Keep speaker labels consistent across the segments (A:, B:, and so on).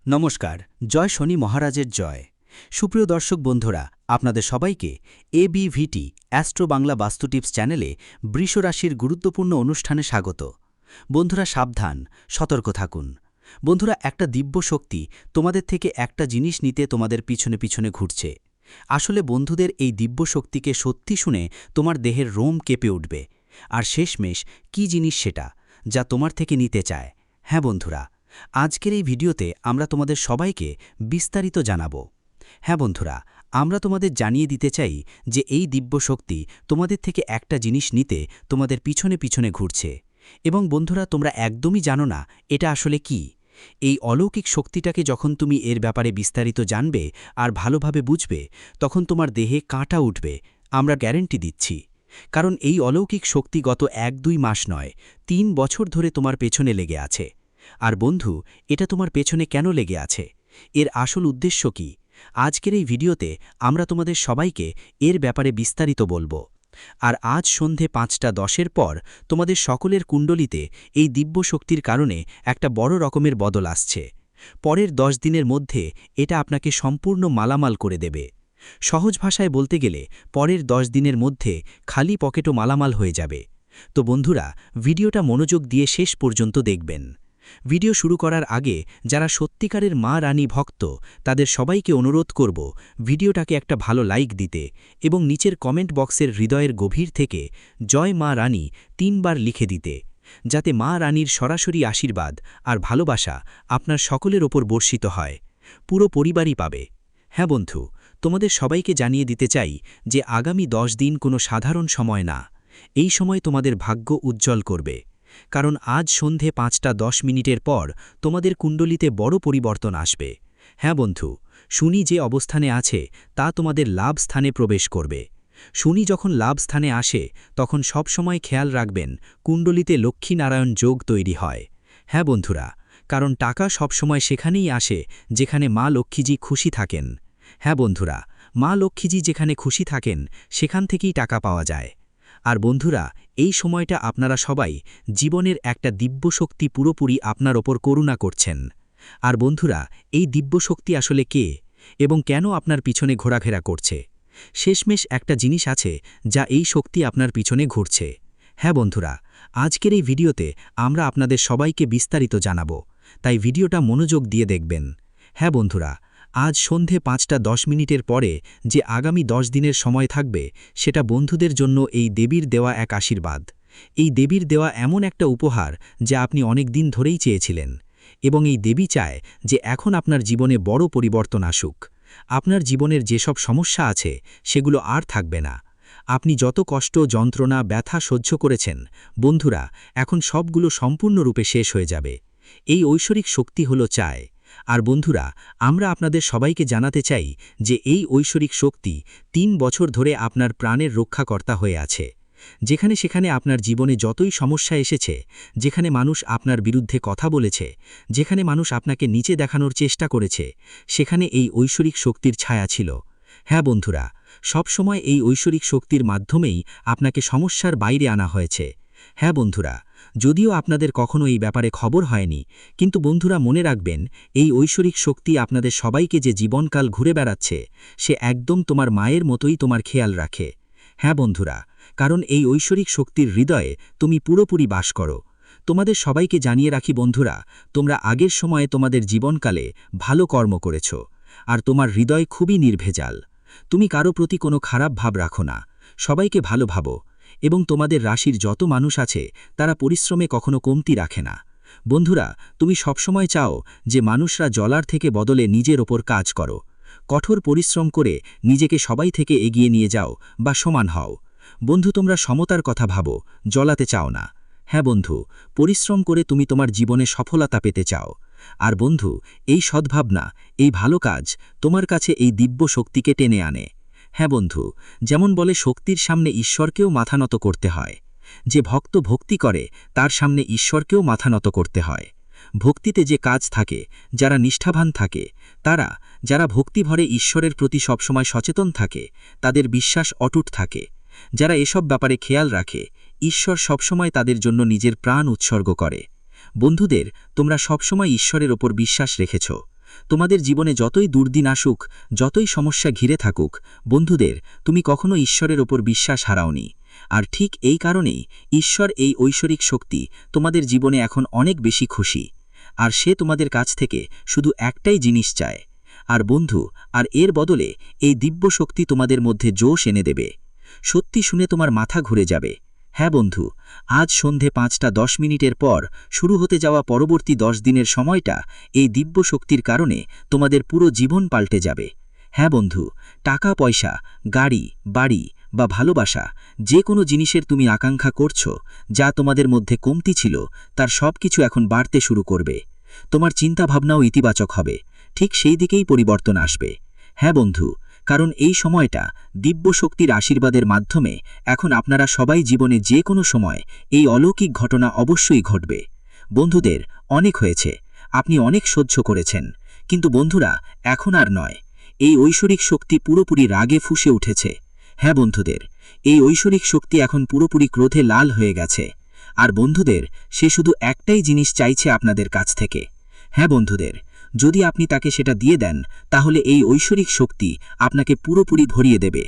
A: নমস্কার। জয় শনি মহারাজের জয়। সুপ্রিয় দর্শক বন্ধুরা, আপনাদের সবাইকে এবিভিটি অ্যাস্ট্রো বাংলা বাস্তু টিপস চ্যানেলে বৃষ রাশির গুরুত্বপূর্ণ অনুষ্ঠানে স্বাগত। বন্ধুরা সাবধান, সতর্ক থাকুন। বন্ধুরা, একটা দিব্য শক্তি তোমাদের থেকে একটা জিনিস নিতে তোমাদের পিছনে পিছনে ঘুরছে। আসলে বন্ধুদের এই দিব্য শক্তিকে সত্যি শুনে তোমার দেহের রোম কেঁপে উঠবে। আর শেষমেশ কী জিনিস সেটা, যা তোমার থেকে নিতে চায়? হ্যাঁ বন্ধুরা, আজকের এই ভিডিওতে আমরা তোমাদের সবাইকে বিস্তারিত জানাব। হ্যাঁ বন্ধুরা, আমরা তোমাদের জানিয়ে দিতে চাই যে এই দিব্য শক্তি তোমাদের থেকে একটা জিনিস নিতে তোমাদের পিছনে পিছনে ঘুরছে। এবং বন্ধুরা, তোমরা একদমই জানো না এটা আসলে কি। এই অলৌকিক শক্তিটাকে যখন তুমি এর ব্যাপারে বিস্তারিত জানবে আর ভালোভাবে বুঝবে, তখন তোমার দেহে কাঁটা উঠবে, আমরা গ্যারেন্টি দিচ্ছি। কারণ এই অলৌকিক শক্তি গত ১-২ মাস নয়, ৩ বছর ধরে তোমার পেছনে লেগে আছে। আর বন্ধু, এটা তোমার পেছনে কেন লেগে আছে? এর আসল উদ্দেশ্য কি? আজকের এই ভিডিওতে আমরা তোমাদের সবাইকে এর ব্যাপারে বিস্তারিত বলবো। আর আজ সন্ধে ৫টা ১০-এর পর তোমাদের সকলের কুণ্ডলিতে এই দিব্য শক্তির কারণে একটা বড় রকমের বদল আসছে। পরের ১০ দিনের মধ্যে এটা আপনাকে সম্পূর্ণ মালামাল করে দেবে। সহজ ভাষায় বলতে গেলে পরের ১০ দিনের মধ্যে খালি পকেটও মালামাল হয়ে যাবে। তো বন্ধুরা, ভিডিওটা মনোযোগ দিয়ে শেষ পর্যন্ত দেখবেন। ভিডিও শুরু করার আগে যারা সত্যিকারের মা রানী ভক্ত, তাদের সবাইকে অনুরোধ করব ভিডিওটাকে একটা ভালো লাইক দিতে এবং নিচের কমেন্ট বক্সের হৃদয়ের গভীর থেকে জয় মা রানী ৩ বার লিখে দিতে, যাতে মা রানীর সরাসরি আশীর্বাদ আর ভালোবাসা আপনার সকলের ওপর বর্ষিত হয়। পুরো পরিবারই পাবে। হ্যাঁ বন্ধু, তোমাদের সবাইকে জানিয়ে দিতে চাই যে আগামী ১০ দিন কোনো সাধারণ সময় না। এই সময় তোমাদের ভাগ্য উজ্জ্বল করবে। কারণ আজ সন্ধে ৫টা ১০ পর তোমাদের কুণ্ডলিতে বড় পরিবর্তন আসবে। হ্যাঁ বন্ধু, শনি যে অবস্থানে আছে তা তোমাদের লাভ স্থানে প্রবেশ করবে। শনি যখন লাভ স্থানে আসে তখন সব সময় খেয়াল রাখবেন কুণ্ডলিতে লক্ষ্মীনারায়ণ যোগ তৈরি হয়। হ্যাঁ বন্ধুরা, কারণ টাকা সবসময় সেখানেই আসে যেখানে মা লক্ষ্মীজি খুশি থাকেন। হ্যাঁ বন্ধুরা, মা লক্ষ্মীজি যেখানে খুশি থাকেন সেখান থেকেই টাকা পাওয়া যায়। আর বন্ধুরা, এই সময়টা আপনারা সবাই জীবনের একটা দিব্য শক্তি পুরোপুরি আপনার ওপর করুণা করছেন। আর বন্ধুরা, এই দিব্য শক্তি আসলে কে এবং কেন আপনার পিছনে ঘোরাফেরা করছে? শেষমেশ একটা জিনিস আছে যা এই শক্তি আপনার পিছনে ঘুরছে। হ্যাঁ বন্ধুরা, আজকের এই ভিডিওতে আমরা আপনাদের সবাইকে বিস্তারিত জানাবো, তাই ভিডিওটা মনোযোগ দিয়ে দেখবেন। হ্যাঁ বন্ধুরা, আজ সন্ধে ৫টা ১০ পরে যে আগামী ১০ দিনের সময় থাকবে, সেটা বন্ধুদের জন্য এই দেবীর দেওয়া এক আশীর্বাদ। এই দেবীর দেওয়া এমন একটা উপহার যা আপনি অনেক দিন ধরেই চেয়েছিলেন। এবং এই দেবী চায় যে এখন আপনার জীবনে বড় পরিবর্তন আসুক। আপনার জীবনের যেসব সমস্যা আছে সেগুলো আর থাকবে না। আপনি যত কষ্ট, যন্ত্রণা, ব্যথা সহ্য করেছেন বন্ধুরা, এখন সবগুলো সম্পূর্ণরূপে শেষ হয়ে যাবে। এই ঐশ্বরিক শক্তি হলো চায়। আর বন্ধুরা, আমরা আপনাদের সবাইকে জানাতে চাই যে এই ঐশ্বরিক শক্তি ৩ বছর ধরে আপনার প্রাণের রক্ষাকর্তা হয়ে আছে। যেখানে সেখানে আপনার জীবনে যতই সমস্যা এসেছে, যেখানে মানুষ আপনার বিরুদ্ধে কথা বলেছে, যেখানে মানুষ আপনাকে নিচে দেখানোর চেষ্টা করেছে, সেখানে এই ঐশ্বরিক শক্তির ছায়া ছিল। হ্যাঁ বন্ধুরা, সবসময় এই ঐশ্বরিক শক্তির মাধ্যমেই আপনাকে সমস্যার বাইরে আনা হয়েছে। হ্যাঁ বন্ধুরা, যদিও আপনাদের কখনো এই ব্যাপারে খবর হয়নি, কিন্তু বন্ধুরা মনে রাখবেন, এই ঐশ্বরিক শক্তি আপনাদের সবাইকে যে জীবনকাল ঘুরে বেড়াচ্ছে, সে একদম তোমার মায়ের মতোই তোমার খেয়াল রাখে। হ্যাঁ বন্ধুরা, কারণ এই ঐশ্বরিক শক্তির হৃদয়ে তুমি পুরোপুরি বাস করো। তোমাদের সবাইকে জানিয়ে রাখি বন্ধুরা, তোমরা আগের সময়ে তোমাদের জীবনকালে ভালো কর্ম করেছ, আর তোমার হৃদয় খুবই নির্ভেজাল। তুমি কারো প্রতি কোনো খারাপ ভাব রাখো না, সবাইকে ভালো ভাবো। এবং তোমাদের রাশির যত মানুষ আছে তারা পরিশ্রমে কখনো কমতি রাখে না। বন্ধুরা, তুমি সবসময় চাও যে মানুষরা জলার থেকে বদলে নিজের ওপর কাজ করো, কঠোর পরিশ্রম করে নিজেকে সবাই থেকে এগিয়ে নিয়ে যাও বা সমান হও। বন্ধু, তোমরা সমতার কথা ভাবো, জলাতে চাও না। হ্যাঁ বন্ধু, পরিশ্রম করে তুমি তোমার জীবনে সফলতা পেতে চাও। আর বন্ধু, এই সদ্ভাবনা, এই ভালো কাজ তোমার কাছে এই দিব্য শক্তিকে টেনে আনে। হ্যাঁ বন্ধু, যেমন বলে শক্তির সামনে ঈশ্বরকেও মাথা নত করতে হয়। যে ভক্ত ভক্তি করে তার সামনে ঈশ্বরকেও মাথা নত করতে হয়। ভক্তিতে যে কাজ থাকে, যারা নিষ্ঠাবান থাকে, তারা, যারা ভক্তিভরে ঈশ্বরের প্রতি সবসময় সচেতন থাকে, তাদের বিশ্বাস অটুট থাকে। যারা এসব ব্যাপারে খেয়াল রাখে, ঈশ্বর সবসময় তাদের জন্য নিজের প্রাণ উৎসর্গ করে। বন্ধুদের, তোমরা সবসময় ঈশ্বরের ওপর বিশ্বাস রেখেছ। তোমাদের জীবনে যতই দুর্দিন আসুক, যতই সমস্যা ঘিরে থাকুক, বন্ধুদের, তুমি কখনো ঈশ্বরের ওপর বিশ্বাস হারাওনি। আর ঠিক এই কারণেই ঈশ্বর, এই ঐশ্বরিক শক্তি, তোমাদের জীবনে এখন অনেক বেশি খুশি। আর সে তোমাদের কাছ থেকে শুধু একটাই জিনিস চায়। আর বন্ধু, আর এর বদলে এই দিব্য শক্তি তোমাদের মধ্যে জোশ এনে দেবে। সত্যি শুনে তোমার মাথা ঘুরে যাবে। হ্যাঁ বন্ধু, আজ সন্ধে 5:10 পর শুরু হতে যাওয়া পরবর্তী 10 দিনের সময়টা এই দিব্য শক্তির কারণে তোমাদের পুরো জীবন পাল্টে যাবে। হ্যাঁ বন্ধু, টাকা পয়সা, গাড়ি, বাড়ি বা ভালোবাসা, যে কোনো জিনিসের তুমি আকাঙ্ক্ষা করছো, যা তোমাদের মধ্যে কমতি ছিল, তার সব কিছু এখন বাড়তে শুরু করবে। তোমার চিন্তাভাবনাও ইতিবাচক হবে। ঠিক সেই দিকেই পরিবর্তন আসবে। হ্যাঁ বন্ধু, কারণ এই সময়টা দিব্য শক্তির আশীর্বাদের মাধ্যমে এখন আপনারা সবাই জীবনে যে কোনো সময় এই অলৌকিক ঘটনা অবশ্যই ঘটবে। বন্ধুদের, অনেক হয়েছে, আপনি অনেক সহ্য করেছেন, কিন্তু বন্ধুরা, এখন আর নয়। এই ঐশ্বরিক শক্তি পুরোপুরি রাগে ফুঁসে উঠেছে। হ্যাঁ বন্ধুদের, এই ঐশ্বরিক শক্তি এখন পুরোপুরি ক্রোধে লাল হয়ে গেছে। আর বন্ধুদের, সে শুধু একটাই জিনিস চাইছে আপনাদের কাছ থেকে। হ্যাঁ বন্ধুদের, যদি আপনি তাকে সেটা দিয়ে দেন, তাহলে এই ঐশ্বরিক শক্তি আপনাকে পুরোপুরি ভরিয়ে দেবে।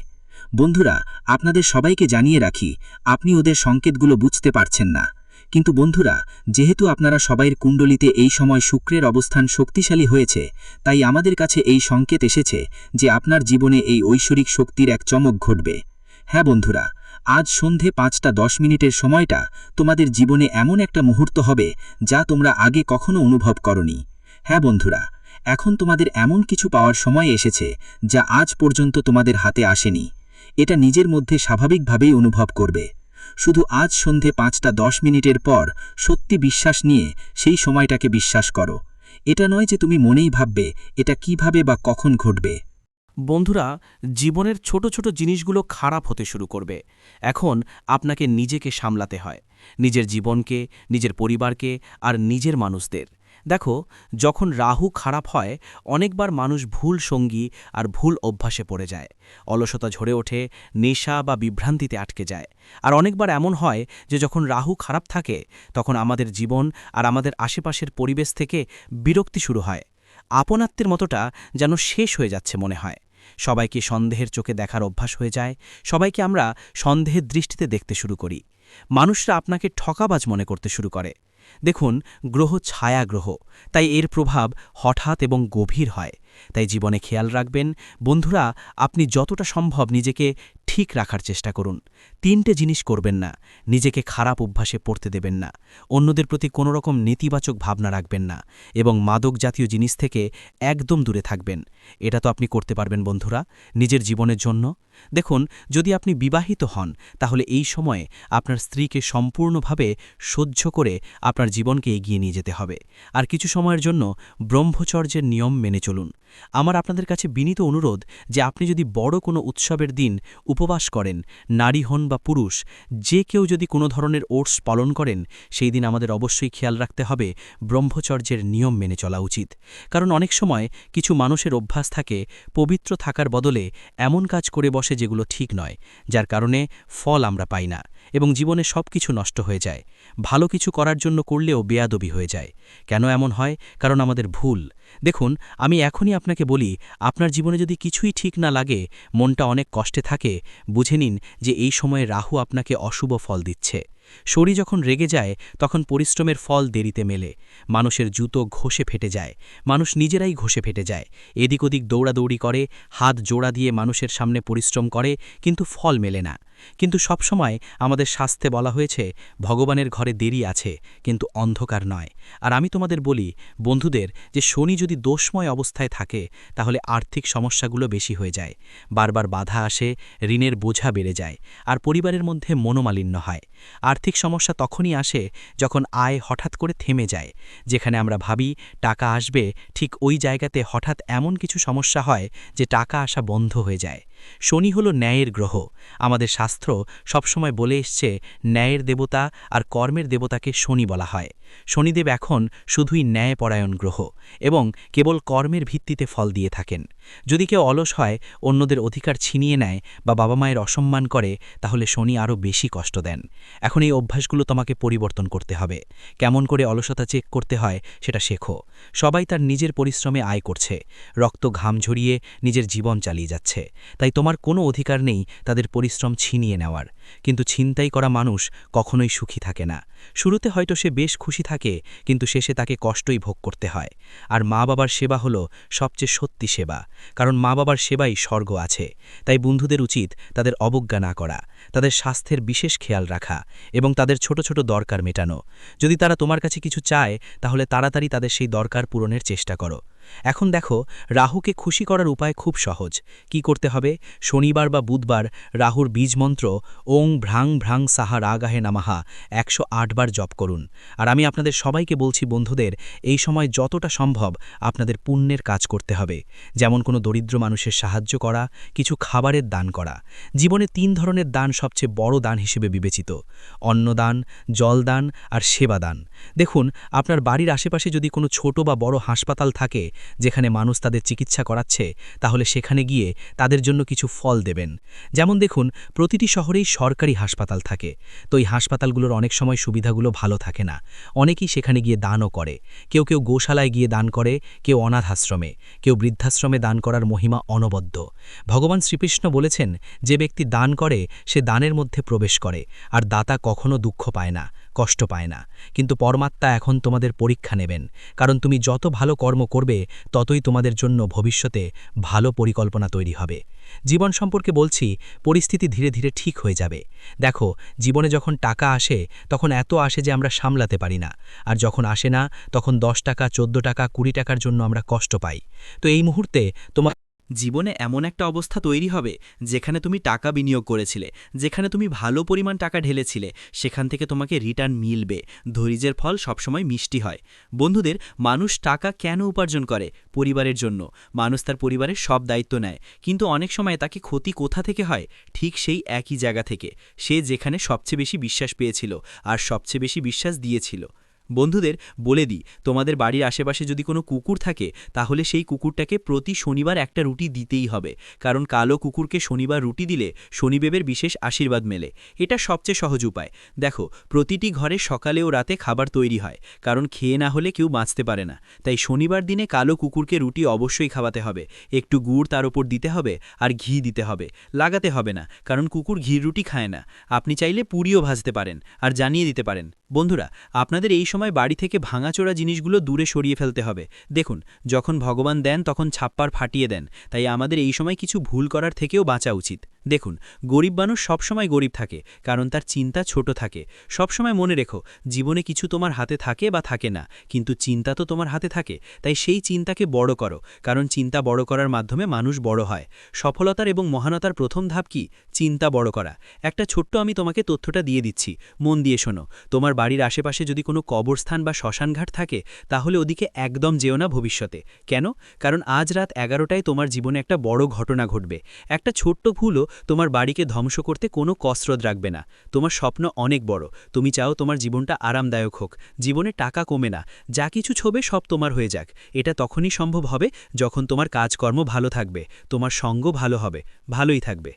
A: বন্ধুরা, আপনাদের সবাইকে জানিয়ে রাখি, আপনি ওদের সংকেতগুলো বুঝতে পারছেন না। কিন্তু বন্ধুরা, যেহেতু আপনারা সবাইয়ের কুণ্ডলিতে এই সময় শুক্রের অবস্থান শক্তিশালী হয়েছে, তাই আমাদের কাছে এই সংকেত এসেছে যে আপনার জীবনে এই ঐশ্বরিক শক্তির এক চমক ঘটবে। হ্যাঁ বন্ধুরা, আজ সন্ধে 5:10 সময়টা তোমাদের জীবনে এমন একটা মুহূর্ত হবে যা তোমরা আগে কখনো অনুভব করনি। হ্যাঁ বন্ধুরা, এখন তোমাদের এমন কিছু পাওয়ার সময় এসেছে যা আজ পর্যন্ত তোমাদের হাতে আসেনি। এটা নিজের মধ্যে স্বাভাবিকভাবেই অনুভব করবে। শুধু আজ সন্ধে 5:10 পর সত্যি বিশ্বাস নিয়ে সেই সময়টাকে বিশ্বাস করো। এটা নয় যে তুমি মনেই ভাববে এটা কিভাবে বা কখন ঘটবে।
B: বন্ধুরা, জীবনের ছোট ছোট জিনিসগুলো খারাপ হতে শুরু করবে। এখন আপনাকে নিজেকে সামলাতে হয়, নিজের জীবনকে, নিজের পরিবারকে আর নিজের মানুষদের। দেখো, যখন রাহু খারাপ হয়, অনেকবার মানুষ ভুল সঙ্গী আর ভুল অভ্যাসে পড়ে যায়, অলসতা ঝরে ওঠে, নেশা বা বিভ্রান্তিতে আটকে যায়। আর অনেকবার এমন হয় যে যখন রাহু খারাপ থাকে, তখন আমাদের জীবন আর আমাদের আশেপাশের পরিবেশ থেকে বিরক্তি শুরু হয়। আপনাত্মের মতোটা যেন শেষ হয়ে যাচ্ছে মনে হয়। সবাইকে সন্দেহের চোখে দেখার অভ্যাস হয়ে যায়, সবাইকে আমরা সন্দেহের দৃষ্টিতে দেখতে শুরু করি। মানুষরা আপনাকে ঠকাবাজ মনে করতে শুরু করে। দেখুন, গ্রহ ছায়া গ্রহ, তাই এর প্রভাব হঠাৎ এবং গভীর হয়। তাই জীবনে খেয়াল রাখবেন বন্ধুরা, আপনি যতটা সম্ভব নিজেকে ঠিক রাখার চেষ্টা করুন। 3টে জিনিস করবেন না: নিজেকে খারাপ অভ্যাসে পড়তে দেবেন না, অন্যদের প্রতি কোনো রকম নেতিবাচক ভাবনা রাখবেন না, এবং মাদক জাতীয় জিনিস থেকে একদম দূরে থাকবেন। এটা তো আপনি করতে পারবেন বন্ধুরা, নিজের জীবনের জন্য। দেখুন, যদি আপনি বিবাহিত হন, তাহলে এই সময়ে আপনার স্ত্রীকে সম্পূর্ণভাবে সহ্য করে আপনার জীবনকে এগিয়ে নিয়ে যেতে হবে। আর কিছু সময়ের জন্য ব্রহ্মচর্যের নিয়ম মেনে চলুন। আমার আপনাদের কাছে বিনীত অনুরোধ যে আপনি যদি বড় কোনো উৎসবের দিন উপবাস করেন, নারী হন বা পুরুষ, যে কেউ যদি কোনো ধরনের ওটস পালন করেন, সেই দিন আমাদের অবশ্যই খেয়াল রাখতে হবে ব্রহ্মচর্যের নিয়ম মেনে চলা উচিত। কারণ অনেক সময় কিছু মানুষের অভ্যাস থাকে পবিত্র থাকার বদলে এমন কাজ করে বসে যেগুলো ঠিক নয়, যার কারণে ফল আমরা পাই না এবং জীবনে সব কিছু নষ্ট হয়ে যায়। ভালো কিছু করার জন্য করলেও বেয়াদবি হয়ে যায়। কেন এমন হয়? কারণ আমাদের ভুল। দেখুন, আমি এখনই আপনাকে বলি, আপনার জীবনে যদি কিছুই ঠিক না লাগে, মনটা অনেক কষ্টে থাকে, বুঝে নিন যে এই সময়ে রাহু আপনাকে অশুভ ফল দিচ্ছে। শরীর যখন রেগে যায়, তখন পরিশ্রমের ফল দেরিতে মেলে। মানুষের জুতো ঘষে ফেটে যায়, মানুষ নিজেরাই ঘষে ফেটে যায়, এদিক ওদিক দৌড়াদৌড়ি করে, হাত জোড়া দিয়ে মানুষের সামনে পরিশ্রম করে, কিন্তু ফল মেলে না। কিন্তু সবসময় আমাদের শাস্ত্রে বলা হয়েছে, ভগবানের ঘরে দেরি আছে, কিন্তু অন্ধকার নয়। আর আমি তোমাদের বলি বন্ধুদের, যে শনি যদি দোষময় অবস্থায় থাকে, তাহলে আর্থিক সমস্যাগুলো বেশি হয়ে যায়, বারবার বাধা আসে, ঋণের বোঝা বেড়ে যায়, আর পরিবারের মধ্যে মনোমালিন্য হয়। আর্থিক সমস্যা তখনই আসে যখন আয় হঠাৎ করে থেমে যায়। যেখানে আমরা ভাবি টাকা আসবে, ঠিক ওই জায়গাতে হঠাৎ এমন কিছু সমস্যা হয় যে টাকা আসা বন্ধ হয়ে যায়। শনি হল ন্যায়ের গ্রহ। আমাদের শাস্ত্র সবসময় বলে এসছে, ন্যায়ের দেবতা আর কর্মের দেবতাকে শনি বলা হয়। শনিদেব এখন শুধুই ন্যায়পরায়ণ গ্রহ এবং কেবল কর্মের ভিত্তিতে ফল দিয়ে থাকেন। যদি কেউ অলস হয়, অন্যদের অধিকার ছিনিয়ে নেয় বা বাবা মায়ের অসম্মান করে, তাহলে শনি আরও বেশি কষ্ট দেন। এখন এই অভ্যাসগুলো তোমাকে পরিবর্তন করতে হবে। কেমন করে অলসতা চেক করতে হয় সেটা শেখো। সবাই তার নিজের পরিশ্রমে আয় করছে, রক্ত ঘাম ঝরিয়ে নিজের জীবন চালিয়ে যাচ্ছে। তাই তোমার কোনো অধিকার নেই তাদের পরিশ্রম ছিনিয়ে নেওয়ার। কিন্তু ছিনতাই করা মানুষ কখনোই সুখী থাকে না। শুরুতে হয়তো সে বেশ খুশি থাকে, কিন্তু শেষে তাকে কষ্টই ভোগ করতে হয়। আর মা বাবার সেবা হলো সবচেয়ে সত্যি সেবা, কারণ মা বাবার সেবাই স্বর্গ আছে। তাই বন্ধুদের উচিত তাদের অবজ্ঞা না করা, তাদের স্বাস্থ্যের বিশেষ খেয়াল রাখা এবং তাদের ছোট ছোট দরকার মেটানো। যদি তারা তোমার কাছে কিছু চায়, তাহলে তাড়াতাড়ি তাদের সেই দরকার পূরণের চেষ্টা করো। এখন দেখো, রাহুকে খুশি করার উপায় খুব সহজ। কি করতে হবে? শনিবার বা বুধবার রাহুর বীজমন্ত্র ওং ভ্রাং ভ্রাং সাহা রাগাহে নামাহা 108 বার জপ করুন। আর আমি আপনাদের সবাইকে বলছি বন্ধুদের, এই সময় যতটা সম্ভব আপনাদের পুণ্যের কাজ করতে হবে। যেমন কোনো দরিদ্র মানুষের সাহায্য করা, কিছু খাবারের দান করা। জীবনে 3 ধরনের দান সবচেয়ে বড় দান হিসেবে বিবেচিত: অন্নদান, জলদান আর সেবাদান। দেখুন, আপনার বাড়ির আশেপাশে যদি কোনো ছোট বা বড় হাসপাতাল থাকে যেখানে মানুষ তাদের চিকিৎসা করাচ্ছে, তাহলে সেখানে গিয়ে তাদের জন্য কিছু ফল দেবেন। যেমন দেখুন, প্রতিটি শহরেই সরকারি হাসপাতাল থাকে, তো এই হাসপাতালগুলোর অনেক সময় সুবিধাগুলো ভালো থাকে না। অনেকেই সেখানে গিয়ে দানও করে। কেউ কেউ গোশালায় গিয়ে দান করে, কেউ অনাথ আশ্রমে, কেউ বৃদ্ধাশ্রমে। দান করার মহিমা অনবদ্য। ভগবান শ্রীকৃষ্ণ বলেছেন, যে ব্যক্তি দান করে সে দানের মধ্যে প্রবেশ করে, আর দাতা কখনো দুঃখ পায় না, কষ্ট পায় না। কিন্তু পরমাত্মা এখন তোমাদের পরীক্ষা নেবেন, কারণ তুমি যত ভালো কর্ম করবে ততই তোমাদের জন্য ভবিষ্যতে ভালো পরিকল্পনা তৈরি হবে। জীবন সম্পর্কে বলছি, পরিস্থিতি ধীরে ধীরে ঠিক হয়ে যাবে। দেখো, জীবনে যখন টাকা আসে তখন এত আসে যে আমরা সামলাতে পারি না, আর যখন আসে না তখন 10 টাকা, 14 টাকা, 20 টাকার জন্য আমরা কষ্ট পাই। তো এই মুহূর্তে তোমার
C: জীবনে এমন একটা অবস্থা তৈরি হবে যেখানে তুমি টাকা বিনিয়োগ করেছিলে, যেখানে তুমি ভালো পরিমাণ টাকা ঢেলেছিলে, সেখান থেকে তোমাকে রিটার্ন মিলবে। ধৈর্যের ফল সবসময় মিষ্টি হয়। বন্ধুদের, মানুষ টাকা কেন উপার্জন করে? পরিবারের জন্য। মানুষ তার পরিবারের সব দায়িত্ব নেয়, কিন্তু অনেক সময় তাকে ক্ষতি কোথা থেকে হয়? ঠিক সেই একই জায়গা থেকে, সে যেখানে সবচেয়ে বেশি বিশ্বাস পেয়েছিল আর সবচেয়ে বেশি বিশ্বাস দিয়েছিল। বন্ধুদের, বলে দিই, তোমাদের বাড়ির আশেপাশে যদি কোনো কুকুর থাকে, তাহলে সেই কুকুরটাকে প্রতি শনিবার একটা রুটি দিতেই হবে, কারণ কালো কুকুরকে শনিবার রুটি দিলে শনিদেবের বিশেষ আশীর্বাদ মেলে। এটা সবচেয়ে সহজ উপায়। দেখো, প্রতিটি ঘরে সকালে ও রাতে খাবার তৈরি হয়, কারণ খেয়ে না হলে কেউ বাঁচতে পারে না। তাই শনিবার দিনে কালো কুকুরকে রুটি অবশ্যই খাওয়াতে হবে। একটু গুড় তার ওপর দিতে হবে, আর ঘি দিতে হবে। লাগাতে হবে না, কারণ কুকুর ঘির রুটি খায় না। আপনি চাইলে পুরিও ভাজতে পারেন আর জানিয়ে দিতে পারেন। বন্ধুরা, আপনাদের এই সময় বাড়ি থেকে ভাঙাচোরা জিনিসগুলো দূরে সরিয়ে ফেলতে হবে। দেখুন, যখন ভগবান দেন তখন ছাপ্পার ফাটিয়ে দেন, তাই আমাদের এই সময় কিছু ভুল করার থেকেও বাঁচা উচিত। দেখুন, গরিব মানুষ সবসময় গরিব থাকে, কারণ তার চিন্তা ছোট থাকে। সবসময় মনে রেখো, জীবনে কিছু তোমার হাতে থাকে বা থাকে না, কিন্তু চিন্তা তো তোমার হাতে থাকে। তাই সেই চিন্তাকে বড় করো, কারণ চিন্তা বড় করার মাধ্যমে মানুষ বড় হয়। সফলতার এবং মহানতার প্রথম ধাপ কি? চিন্তা বড় করা। একটা ছোট্ট আমি তোমাকে তথ্যটা দিয়ে দিচ্ছি, মন দিয়ে শোনো। তোমার বাড়ির আশেপাশে যদি কোনো কবরস্থান বা শ্মশানঘাট থাকে, তাহলে ওদিকে একদম যেও না ভবিষ্যতে। কেন? কারণ আজ রাত 11টায় তোমার জীবনে একটা বড় ঘটনা ঘটবে। একটা ছোট্ট ভুলও তোমার বাড়িকে ধ্বংস করতে কোনো কসরত রাখবে না। তোমার স্বপ্ন অনেক বড়, তুমি চাও তোমার জীবনটা আরামদায়ক হোক, জীবনে টাকা কমে না, যা কিছু ছোবে সব তোমার হয়ে যাক। এটা তখনই সম্ভব হবে যখন তোমার কাজকর্ম ভালো থাকবে, তোমার সঙ্গ ভালো হবে, ভালোই থাকবে।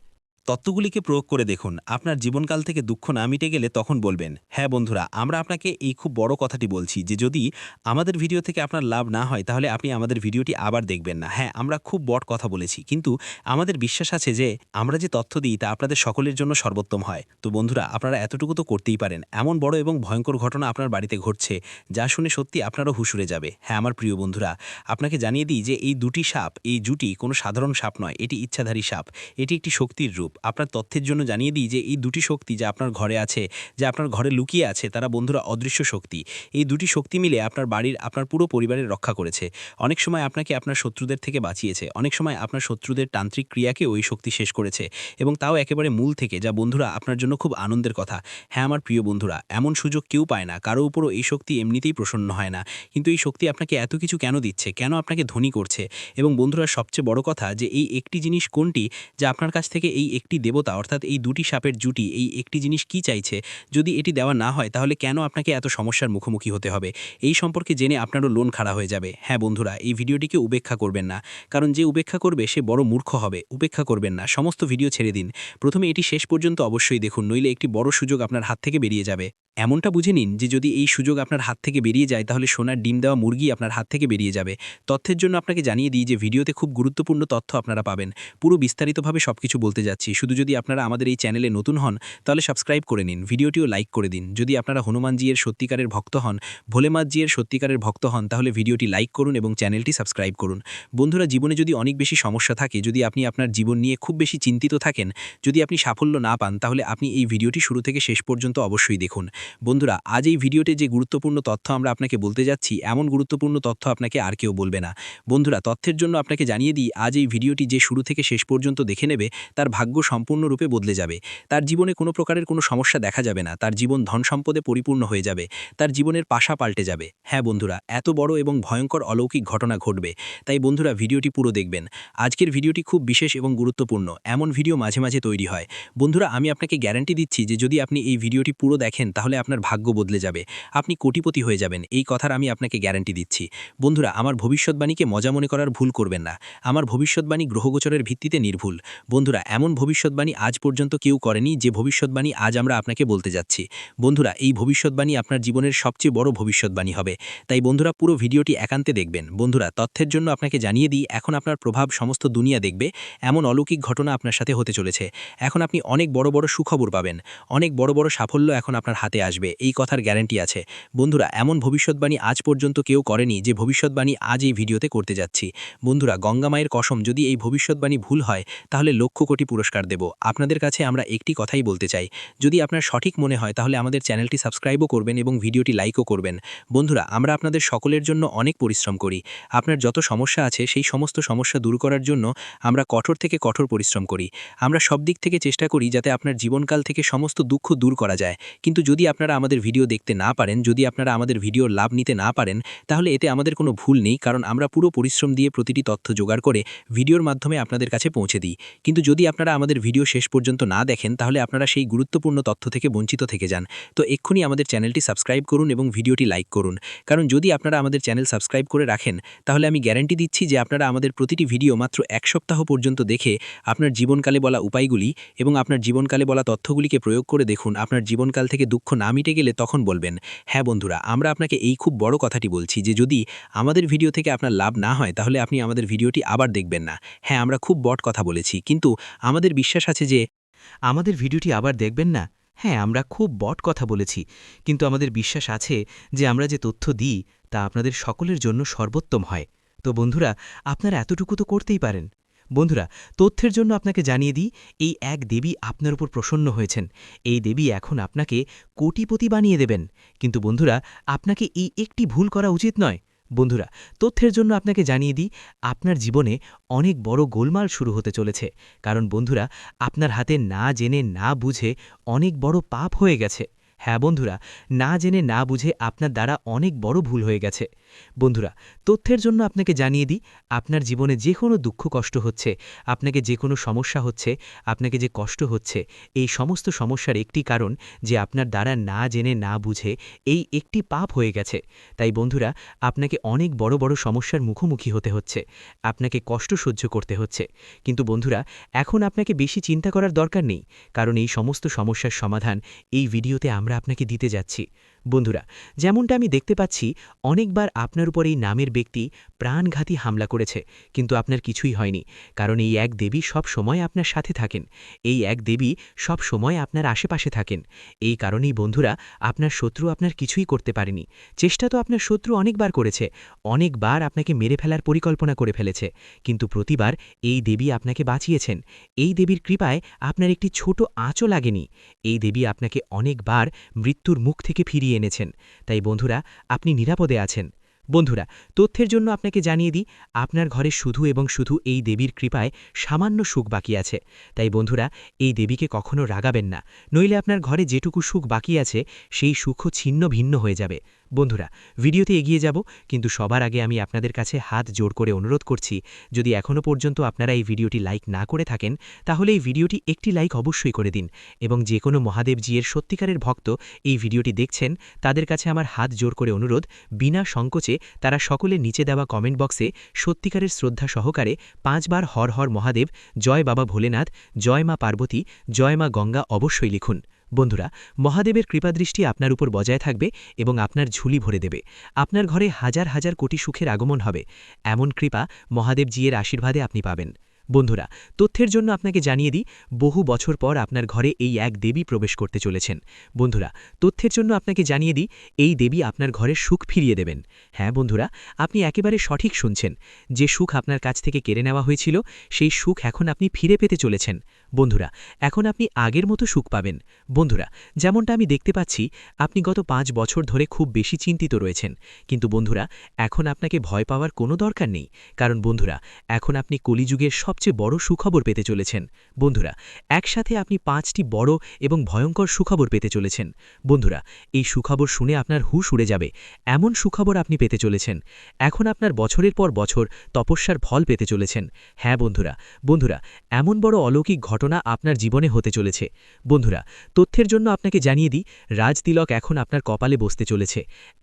D: তত্ত্বগুলিকে প্রয়োগ করে দেখুন। আপনার জীবনকাল থেকে দুঃখ না মিটে গেলে তখন বলবেন, হ্যাঁ বন্ধুরা, আমরা আপনাকে এই খুব বড় কথাটি বলছি যে যদি আমাদের ভিডিও থেকে আপনার লাভ না হয় তাহলে আপনি আমাদের ভিডিওটি আবার দেখবেন না। হ্যাঁ, আমরা খুব বড় কথা বলেছি, কিন্তু আমাদের বিশ্বাস আছে যে আমরা যে তথ্য দিই তা আপনাদের সকলের জন্য সর্বোত্তম হয়। তো বন্ধুরা, আপনারা এতটুকু তো করতেই পারেন। এমন বড় এবং ভয়ঙ্কর ঘটনা আপনার বাড়িতে ঘটছে যা শুনে সত্যি আপনারও হুঁশ উড়ে যাবে। হ্যাঁ আমার প্রিয় বন্ধুরা, আপনাকে জানিয়ে দিই যে এই দুটি সাপ, এই জুটি কোনো সাধারণ সাপ নয়, এটি ইচ্ছাধারী সাপ, এটি একটি শক্তির রূপ। আপনার তথ্যের জন্য জানিয়ে দিই যে এই দুটি শক্তি যা আপনার ঘরে আছে, যা আপনার ঘরে লুকিয়ে আছে, তারা বন্ধুরা অদৃশ্য শক্তি। এই দুটি শক্তি মিলে আপনার বাড়ির, আপনার পুরো পরিবারের রক্ষা করেছে। অনেক সময় আপনাকে আপনার শত্রুদের থেকে বাঁচিয়েছে, অনেক সময় আপনার শত্রুদের তান্ত্রিক ক্রিয়াকে ওই শক্তি শেষ করেছে, এবং তাও একেবারে মূল থেকে, যা বন্ধুরা আপনার জন্য খুব আনন্দের কথা। হ্যাঁ আমার প্রিয় বন্ধুরা, এমন সুযোগ কেউ পায় না, কারো উপরও এই শক্তি এমনিতেই প্রসন্ন হয় না। কিন্তু এই শক্তি আপনাকে এত কিছু কেন দিচ্ছে, কেন আপনাকে ধনী করছে? এবং বন্ধুরা, সবচেয়ে বড় কথা যে এই একটি জিনিস কোনটি যা আপনার কাছ থেকে এই একটি একটি দেবতা অর্থাৎ এই দুটি সাপের জুটি এই একটি জিনিস কি চাইছে, যদি এটি দেওয়া না হয় তাহলে কেন আপনাকে এত সমস্যার মুখোমুখি হতে হবে, এই সম্পর্কে জেনে আপনারও লোন খাড়া হয়ে যাবে। হ্যাঁ বন্ধুরা, এই ভিডিওটিকে উপেক্ষা করবেন না, কারণ যে উপেক্ষা করবে সে বড় মূর্খ হবে। উপেক্ষা করবেন না, সমস্ত ভিডিও ছেড়ে দিন। প্রথমে এটি শেষ পর্যন্ত অবশ্যই দেখুন, নইলে একটি বড় সুযোগ আপনার হাত থেকে বেরিয়ে যাবে। এমনটা বুঝে নিন যে যদি এই সুযোগ আপনার হাত থেকে বেরিয়ে যায় তাহলে সোনার ডিম দেওয়া মুরগি আপনার হাত থেকে বেরিয়ে যাবে। তথ্যের জন্য আপনাকে জানিয়ে দিই যে ভিডিওতে খুব গুরুত্বপূর্ণ তথ্য আপনারা পাবেন। পুরো বিস্তারিতভাবে সবকিছু বলতে যাচ্ছি। শুধু যদি আপনারা আমাদের এই চ্যানেলে নতুন হন তাহলে সাবস্ক্রাইব করে নিন, ভিডিওটিও লাইক করে দিন। যদি আপনারা হনুমানজির সত্যিকারের ভক্ত হন, ভোলেনাথজির সত্যিকারের ভক্ত হন, তাহলে ভিডিওটি লাইক করুন এবং চ্যানেলটি সাবস্ক্রাইব করুন। বন্ধুরা, জীবনে যদি অনেক বেশি সমস্যা থাকে, যদি আপনি আপনার জীবন নিয়ে খুব বেশি চিন্তিত থাকেন, যদি আপনি সাফল্য না পান, তাহলে আপনি এই ভিডিওটি শুরু থেকে শেষ পর্যন্ত অবশ্যই দেখুন। বন্ধুরা, আজ এই ভিডিওতে যে গুরুত্বপূর্ণ তথ্য আমরা আপনাকে বলতে যাচ্ছি, এমন গুরুত্বপূর্ণ তথ্য আপনাকে আর কেউ বলবে না। বন্ধুরা, তথ্যের জন্য আপনাকে জানিয়ে দিই, আজ এই ভিডিওটি যে শুরু থেকে শেষ পর্যন্ত দেখে নেবে তার ভাগ্য সম্পূর্ণরূপে বদলে যাবে। তার জীবনে কোনো প্রকারের কোনো সমস্যা দেখা যাবে না, তার জীবন ধন সম্পদে পরিপূর্ণ হয়ে যাবে, তার জীবনের পাশা পাল্টে যাবে। হ্যাঁ বন্ধুরা, এত বড় এবং ভয়ঙ্কর অলৌকিক ঘটনা ঘটবে। তাই বন্ধুরা, ভিডিওটি পুরো দেখবেন। আজকের ভিডিওটি খুব বিশেষ এবং গুরুত্বপূর্ণ, এমন ভিডিও মাঝে মাঝে তৈরি হয়। বন্ধুরা, আমি আপনাকে গ্যারান্টি দিচ্ছি যে যদি আপনি এই ভিডিওটি পুরো দেখেন তাহলে আপনার ভাগ্য বদলে যাবে, আপনি কোটিপতি হয়ে যাবেন, এই কথার আমি আপনাকে গ্যারান্টি দিচ্ছি। বন্ধুরা, আমার ভবিষ্যৎবাণীকে মজা মনে করার ভুল করবেন না। আমার ভবিষ্যৎবাণী গ্রহগোচরের ভিত্তিতে নির্ভুল। বন্ধুরা, এমন ভবিষ্যৎবাণী আজ পর্যন্ত কেউ করেনি যে ভবিষ্যৎবাণী আজ আমরা আপনাকে বলতে যাচ্ছি। বন্ধুরা, এই ভবিষ্যৎবাণী আপনার জীবনের সবচেয়ে বড় ভবিষ্যৎবাণী হবে। তাই বন্ধুরা, পুরো ভিডিওটি একান্তে দেখবেন। বন্ধুরা, তথ্যের জন্য আপনাকে জানিয়ে দিই, এখন আপনার প্রভাব সমস্ত দুনিয়া দেখবে, এমন অলৌকিক ঘটনা আপনার সাথে হতে চলেছে। এখন আপনি অনেক বড় বড় সুখবর পাবেন, অনেক বড় বড় সাফল্য এখন আপনার হাতে আসবে, এই কথার গ্যারান্টি আছে। বন্ধুরা, এমন ভবিষ্যৎবাণী আজ পর্যন্ত কেউ করেনি যে ভবিষ্যৎবাণী আজ এই ভিডিওতে করতে যাচ্ছি। বন্ধুরা, গঙ্গা মায়ের কসম, যদি এই ভবিষ্যৎবাণী ভুল হয় তাহলে লক্ষ কোটি পুরস্কার দেব। আপনাদের কাছে আমরা একটি কথাই বলতে চাই, যদি আপনার সঠিক মনে হয় তাহলে আমাদের চ্যানেলটি সাবস্ক্রাইবও করবেন এবং ভিডিওটি লাইকও করবেন। বন্ধুরা, আমরা আপনাদের সকলের জন্য অনেক পরিশ্রম করি। আপনার যত সমস্যা আছে সেই সমস্ত সমস্যা দূর করার জন্য আমরা কঠোর থেকে কঠোর পরিশ্রম করি। আমরা সব দিক থেকে চেষ্টা করি যাতে আপনার জীবনকাল থেকে সমস্ত দুঃখ দূর করা যায়। কিন্তু যদি আপনারা আমাদের ভিডিও দেখতে না পারেন, যদি আপনারা আমাদের ভিডিওর লাভ নিতে না পারেন, তাহলে এতে আমাদের কোনো ভুল নেই, কারণ আমরা পুরো পরিশ্রম দিয়ে প্রতিটি তথ্য জোগাড় করে ভিডিওর মাধ্যমে আপনাদের কাছে পৌঁছে দিই। কিন্তু যদি আপনারা আমাদের ভিডিও শেষ পর্যন্ত না দেখেন তাহলে আপনারা সেই গুরুত্বপূর্ণ তথ্য থেকে বঞ্চিত থেকে যান। তো এক্ষুনি আমাদের চ্যানেলটি সাবস্ক্রাইব করুন এবং ভিডিওটি লাইক করুন, কারণ যদি আপনারা আমাদের চ্যানেল সাবস্ক্রাইব করে রাখেন তাহলে আমি গ্যারান্টি দিচ্ছি যে আপনারা আমাদের প্রতিটি ভিডিও মাত্র 1 সপ্তাহ পর্যন্ত দেখে আপনার জীবনকালে বলা উপায়গুলি এবং আপনার জীবনকালে বলা তথ্যগুলিকে প্রয়োগ করে দেখুন। আপনার জীবনকাল থেকে দুঃখ না মিটে গেলে তখন বলবেন, হ্যাঁ বন্ধুরা, আমরা আপনাকে এই খুব বড় কথাটি বলছি যে যদি আমাদের ভিডিও থেকে আপনার লাভ না হয় তাহলে আপনি আমাদের ভিডিওটি আবার দেখবেন না। হ্যাঁ, আমরা খুব বড় কথা বলেছি, কিন্তু আমাদের বিশ্বাস আছে যে
B: আমাদের ভিডিওটি আবার দেখবেন না। হ্যাঁ, আমরা খুব বট কথা বলেছি, কিন্তু আমাদের বিশ্বাস আছে যে আমরা যে তথ্য দিই তা আপনাদের সকলের জন্য সর্বোত্তম হয়। তো বন্ধুরা, আপনারা এতটুকু তো করতেই পারেন। বন্ধুরা, তথ্যের জন্য আপনাকে জানিয়ে দিই, এই এক দেবী আপনার উপর প্রসন্ন হয়েছেন। এই দেবী এখন আপনাকে কোটিপতি বানিয়ে দেবেন। কিন্তু বন্ধুরা, আপনাকে এই একটি ভুল করা উচিত নয়। বন্ধুরা, তথ্যের জন্য আপনাকে জানিয়ে দিই, আপনার জীবনে অনেক বড় গোলমাল শুরু হতে চলেছে, কারণ বন্ধুরা, আপনার হাতে না জেনে না বুঝে অনেক বড় পাপ হয়ে গেছে। হ্যাঁ বন্ধুরা, না জেনে না বুঝে আপনার দ্বারা অনেক বড় ভুল হয়ে গেছে। বন্ধুরা, তথ্যের জন্য আপনাকে জানিয়ে দিই, আপনার জীবনে যে কোনো দুঃখ কষ্ট হচ্ছে, আপনাকে যে কোনো সমস্যা হচ্ছে, আপনাকে যে কষ্ট হচ্ছে, এই সমস্ত সমস্যার একটি কারণ যে আপনার দ্বারা না জেনে না বুঝে এই একটি পাপ হয়ে গেছে। তাই বন্ধুরা, আপনাকে অনেক বড় বড় সমস্যার মুখোমুখি হতে হচ্ছে, আপনাকে কষ্ট সহ্য করতে হচ্ছে। কিন্তু বন্ধুরা, এখন আপনাকে বেশি চিন্তা করার দরকার নেই, কারণ এই সমস্ত সমস্যার সমাধান এই ভিডিওতে আমরা আপনাকে দিতে যাচ্ছি। বন্ধুরা, যেমনটা আমি দেখতে পাচ্ছি, অনেকবার আপনার উপর এই নামের ব্যক্তি প্রাণঘাতী হামলা করেছে, কিন্তু আপনার কিছুই হয়নি, কারণ এই এক দেবী সব সময় আপনার সাথে থাকেন। এই এক দেবী সব সময় আপনার আশেপাশে থাকেন। এই কারণেই বন্ধুরা, আপনার শত্রু আপনার কিছুই করতে পারেনি। চেষ্টা তো আপনার শত্রু অনেকবার করেছে, অনেকবার আপনাকে মেরে ফেলার পরিকল্পনা করে ফেলেছে, কিন্তু প্রতিবার এই দেবী আপনাকে বাঁচিয়েছেন। এই দেবীর কৃপায় আপনার একটি ছোট আঁচও লাগেনি। এই দেবী আপনাকে অনেকবার মৃত্যুর মুখ থেকে ফিরিয়ে এনেছেন। তাই বন্ধুরা, আপনি নিরাপদে আছেন। বন্ধুরা, তথ্যের জন্য আপনাকে জানিয়ে দিই, আপনার ঘরে শুধু এবং শুধু এই দেবীর কৃপায় সামান্য সুখ বাকি আছে। তাই বন্ধুরা, এই দেবীকে কখনো রাগাবেন না, নইলে আপনার ঘরে যেটুকু সুখ বাকি আছে সেই সুখও ছিন্ন ভিন্ন হয়ে যাবে।
E: বন্ধুরা, ভিডিওতে এগিয়ে যাব, কিন্তু সবার আগে আমি আপনাদের কাছে হাত জোড় করে অনুরোধ করছি, যদি এখনও পর্যন্ত আপনারা এই ভিডিওটি লাইক না করে থাকেন তাহলে এই ভিডিওটি একটি লাইক অবশ্যই করে দিন, এবং যে কোনো মহাদেবজির সত্যিকারের ভক্ত এই ভিডিওটি দেখছেন তাদের কাছে আমার হাত জোড় করে অনুরোধ, বিনা সংকোচে তারা সকলে নিচে দেওয়া কমেন্ট বক্সে সত্যিকারের শ্রদ্ধা সহকারে 5 বার হর হর মহাদেব, জয় বাবা ভোলেনাথ, জয় মা পার্বতী, জয় মা গঙ্গা অবশ্যই লিখুন। বন্ধুরা, মহাদেবের কৃপাদৃষ্টি আপনার উপর বজায় থাকবে এবং আপনার ঝুলি ভরে দেবে। আপনার ঘরে হাজার হাজার কোটি সুখের আগমন হবে, এমন কৃপা মহাদেবজির আশীর্বাদে আপনি পাবেন। বন্ধুরা, তথ্যের জন্য আপনাকে জানিয়ে দিই, বহু বছর পর আপনার ঘরে এই এক দেবী প্রবেশ করতে চলেছেন। বন্ধুরা, তথ্যের জন্য আপনাকে জানিয়ে দিই, এই দেবী আপনার ঘরে সুখ ফিরিয়ে দেবেন। হ্যাঁ বন্ধুরা, আপনি একেবারে সঠিক শুনছেন, যে সুখ আপনার কাছ থেকে কেড়ে নেওয়া হয়েছিল সেই সুখ এখন আপনি ফিরে পেতে চলেছেন। বন্ধুরা, এখন আপনি আগের মতো সুখ পাবেন। বন্ধুরা, যেমনটা আমি দেখতে পাচ্ছি, আপনি গত 5 বছর ধরে খুব বেশি চিন্তিত রয়েছেন, কিন্তু বন্ধুরা এখন আপনাকে ভয় পাওয়ার কোনো দরকার নেই, কারণ বন্ধুরা এখন আপনি কলিযুগের সবচেয়ে বড় সুখবর পেতে চলেছেন। বন্ধুরা, একসাথে আপনি 5টি বড় এবং ভয়ঙ্কর সুখবর পেতে চলেছেন। বন্ধুরা, এই সুখবর শুনে আপনার হুঁশ উড়ে যাবে, এমন সুখবর আপনি পেতে চলেছেন। এখন আপনার বছরের পর বছর তপস্যার ফল পেতে চলেছেন। হ্যাঁ বন্ধুরা, বন্ধুরা এমন বড় অলৌকিক ঘটনা আপনার জীবনে হতে চলেছে। বন্ধুরা, তথ্যের জন্য আপনাকে জানিয়ে দিই, রাজতিলক এখন আপনার কপালে বসতে চলেছে,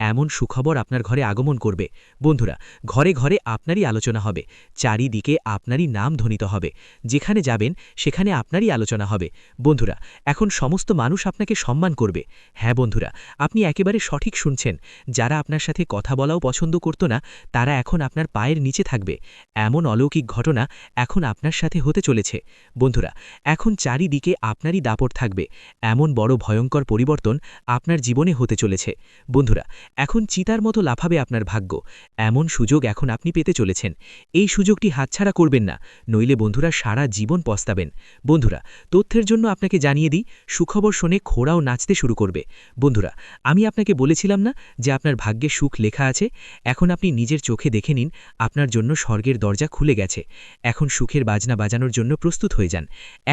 E: এমন সুখবর আপনার ঘরে আগমন করবে। বন্ধুরা, ঘরে ঘরে আপনারই আলোচনা হবে, চারিদিকে আপনারই নাম ধ্বনিত হবে, যেখানে যাবেন সেখানে আপনারই আলোচনা হবে। বন্ধুরা, এখন সমস্ত মানুষ আপনাকে সম্মান করবে। হ্যাঁ বন্ধুরা, আপনি একেবারে সঠিক শুনছেন, যারা আপনার সাথে কথা বলাও পছন্দ করত না তারা এখন আপনার পায়ের নিচে থাকবে, এমন অলৌকিক ঘটনা এখন আপনার সাথে হতে চলেছে। বন্ধুরা, এখন চারিদিকে আপনারই দাপট থাকবে, এমন বড় ভয়ঙ্কর পরিবর্তন আপনার জীবনে হতে চলেছে। বন্ধুরা, এখন চিতার মতো লাফাবে আপনার ভাগ্য, এমন সুযোগ এখন আপনি পেতে চলেছেন। এই সুযোগটি হাতছাড়া করবেন না, নইলে বন্ধুরা সারা জীবন পস্তাবেন। বন্ধুরা, তথ্যের জন্য আপনাকে জানিয়ে দিই, সুখবর শুনে ঘোড়াও নাচতে শুরু করবে। বন্ধুরা, আমি আপনাকে বলেছিলাম না যে আপনার ভাগ্যে সুখ লেখা আছে? এখন আপনি নিজের চোখে দেখে নিন, আপনার জন্য স্বর্গের দরজা খুলে গেছে। এখন সুখের বাজনা বাজানোর জন্য প্রস্তুত হয়ে যান,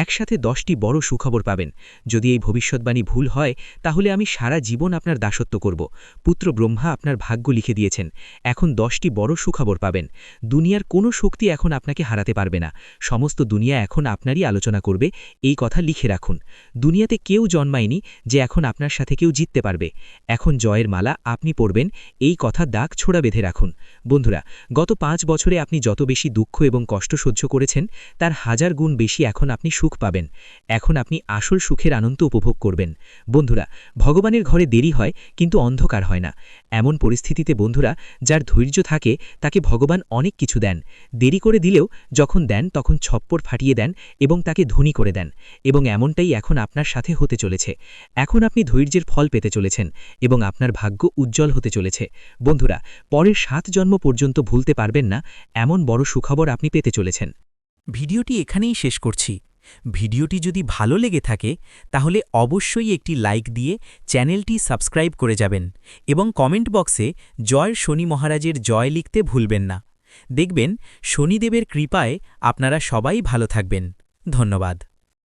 E: একসাথে 10টি বড় সুখবর পাবেন। যদি এই ভবিষ্যৎবাণী ভুল হয় তাহলে আমি সারা জীবন আপনার দাসত্ব করব। পুত্র ব্রহ্মা আপনার ভাগ্য লিখে দিয়েছেন, এখন 10টি বড় সুখবর পাবেন। দুনিয়ার কোনো শক্তি এখন আপনাকে হারাতে পারবে না, সমস্ত দুনিয়া এখন আপনারই আলোচনা করবে, এই কথা লিখে রাখুন। দুনিয়াতে কেউ জন্মায়নি যে এখন আপনার সাথে কেউ জিততে পারবে, এখন জয়ের মালা আপনি পরবেন, এই কথা দাগ ছোড়া বেঁধে রাখুন। বন্ধুরা, গত 5 বছরে আপনি যত বেশি দুঃখ এবং কষ্ট সহ্য করেছেন তার 1000 গুণ বেশি এখন আপনি সুখ পাবেন, এখন আপনি আসল সুখের আনন্দ উপভোগ করবেন। বন্ধুরা, ভগবানের ঘরে দেরি হয় কিন্তু অন্ধকার হয় না, এমন পরিস্থিতিতে বন্ধুরা যার ধৈর্য থাকে তাকে ভগবান অনেক কিছু দেন, দেরি করে দিলেও যখন দেন তখন ছপ্পর ফাটিয়ে দেন এবং তাকে ধনী করে দেন, এবং এমনটাই এখন আপনার সাথে হতে চলেছে। এখন আপনি ধৈর্যের ফল পেতে চলেছেন এবং আপনার ভাগ্য উজ্জ্বল হতে চলেছে। বন্ধুরা, পরের 7 জন্ম পর্যন্ত ভুলতে পারবেন না, এমন বড় সুখবর আপনি পেতে চলেছেন।
A: ভিডিওটি এখানেই শেষ করছি। ভিডিওটি যদি ভালো লেগে থাকে তাহলে অবশ্যই একটি লাইক দিয়ে চ্যানেলটি সাবস্ক্রাইব করে যাবেন এবং কমেন্ট বক্সে জয় শনি মহারাজের জয় লিখতে ভুলবেন না। দেখবেন শনিদেবের কৃপায় আপনারা সবাই ভালো থাকবেন। ধন্যবাদ।